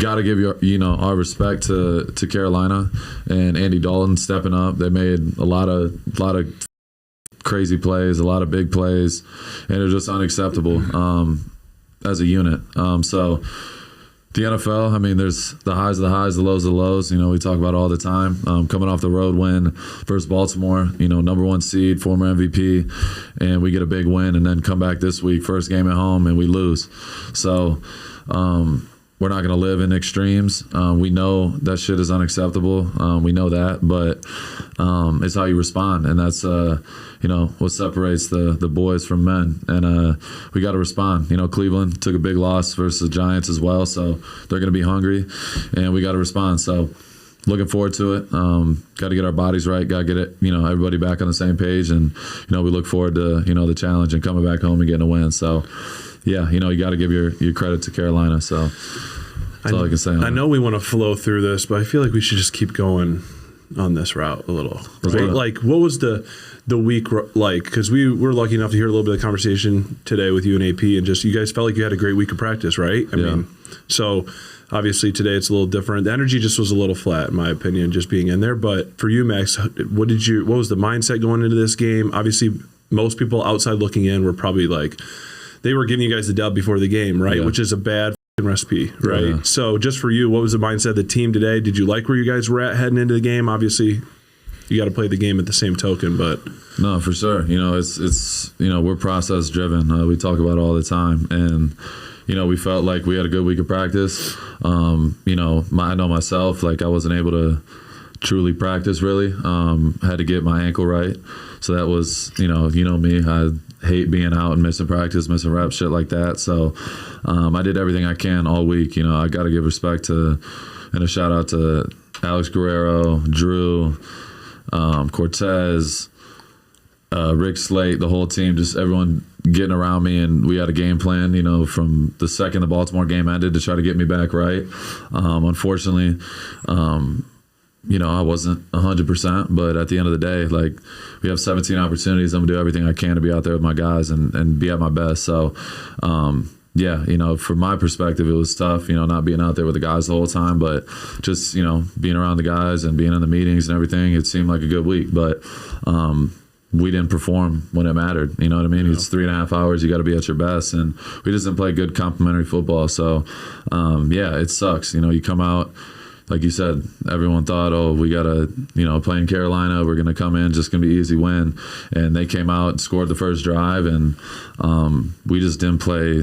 got to give our respect to Carolina and Andy Dalton stepping up. They made a lot of crazy plays, a lot of big plays, and they're just unacceptable as a unit. So the NFL, I mean, there's the highs of the highs, the lows of the lows. We talk about it all the time. Coming off the road win versus Baltimore, number 1 seed, former MVP, and we get a big win, and then come back this week, first game at home, and we lose. So we're not going to live in extremes. We know that shit is unacceptable. We know that, but it's how you respond, and that's what separates the boys from men. And we got to respond. Cleveland took a big loss versus the Giants as well, so they're going to be hungry, and we got to respond. So looking forward to it. Got to get our bodies right. Got to get it. Everybody back on the same page, and we look forward to the challenge and coming back home and getting a win. So. Yeah, you got to give your credit to Carolina. So that's all I can say. I know we want to flow through this, but I feel like we should just keep going on this route a little. Right? Like, what was the week like? Because we were lucky enough to hear a little bit of conversation today with you and AP, and just you guys felt like you had a great week of practice, right? I mean, so obviously today it's a little different. The energy just was a little flat, in my opinion, just being in there. But for you, Max, what was the mindset going into this game? Obviously, most people outside looking in were probably like, they were giving you guys the dub before the game, right? Yeah. Which is a bad recipe, right? Yeah. So just for you, what was the mindset of the team today? Did you like where you guys were at heading into the game? Obviously, you got to play the game at the same token, but no, for sure. It's we're process driven. We talk about it all the time, and we felt like we had a good week of practice. I know myself, like I wasn't able to truly practice really. Had to get my ankle right, so that was me. I hate being out and missing practice, missing reps, shit like that. So I did everything I can all week. I got to give respect to and a shout out to Alex Guerrero, Drew, Cortez, Rick Slate, the whole team, just everyone getting around me, and we had a game plan, from the second the Baltimore game ended to try to get me back right. Unfortunately, I wasn't 100%, but at the end of the day, like we have 17 opportunities. I'm gonna do everything I can to be out there with my guys and be at my best. So, from my perspective, it was tough, not being out there with the guys the whole time, but just, being around the guys and being in the meetings and everything, it seemed like a good week, but, we didn't perform when it mattered. You know what I mean? Yeah. It's 3.5 hours. You got to be at your best. And we just didn't play good complementary football. So, it sucks. You come out, like you said, everyone thought, we got to, play in Carolina. We're going to come in, just going to be easy win. And they came out and scored the first drive, and we just didn't play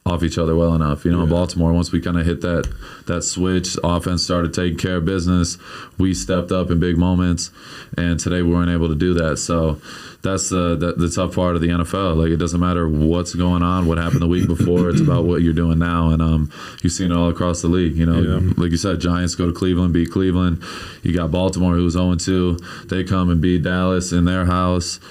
off each other well enough. In Baltimore, once we kind of hit that switch, offense started taking care of business. We stepped up in big moments, and today we weren't able to do that. So that's the tough part of the NFL. Like, it doesn't matter what's going on, what happened the week before. It's about what you're doing now, and you've seen it all across the league. Like you said, Giants go to Cleveland, beat Cleveland. You got Baltimore, who's 0-2. They come and beat Dallas in their house.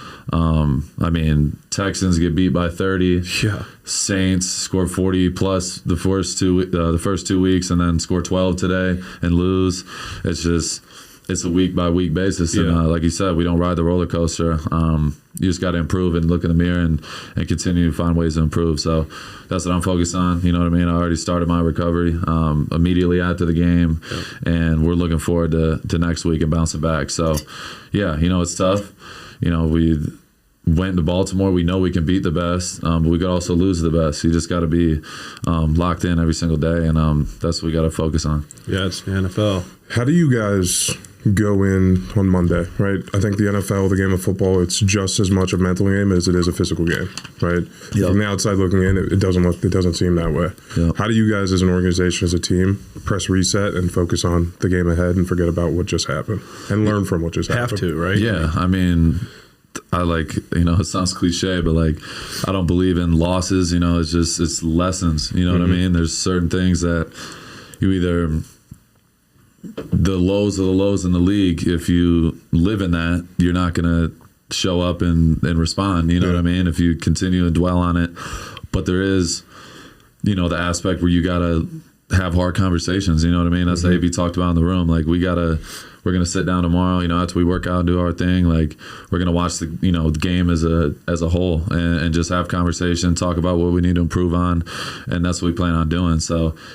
Texans get beat by 30. Yeah. Saints score 40 plus the first 2 weeks, and then score 12 today and lose. It's a week by week basis, and like you said, we don't ride the roller coaster. You just got to improve and look in the mirror and continue to find ways to improve. So that's what I'm focused on. You know what I mean? I already started my recovery immediately after the game, and we're looking forward to next week and bouncing back. So it's tough. We went to Baltimore. We know we can beat the best, but we could also lose the best. You just got to be locked in every single day, and that's what we got to focus on. Yeah, it's the NFL. How do you guys go in on Monday, right? I think the NFL, the game of football, it's just as much a mental game as it is a physical game, right? Yep. From the outside looking in, it doesn't seem that way. Yep. How do you guys as an organization, as a team, press reset and focus on the game ahead and forget about what just happened and learn from what just happened? Have to, right? Yeah, it sounds cliche, but I don't believe in losses. It's lessons. You know what I mean? There's certain things that you either, the lows are the lows in the league. If you live in that, you're not going to show up and respond. You know what I mean? If you continue to dwell on it. But there is, the aspect where you got to have hard conversations. You know what I mean? That's what AB talked about in the room. We're going to sit down tomorrow, after we work out and do our thing. We're going to watch the game as a whole and just have conversation, talk about what we need to improve on. And that's what we plan on doing. So,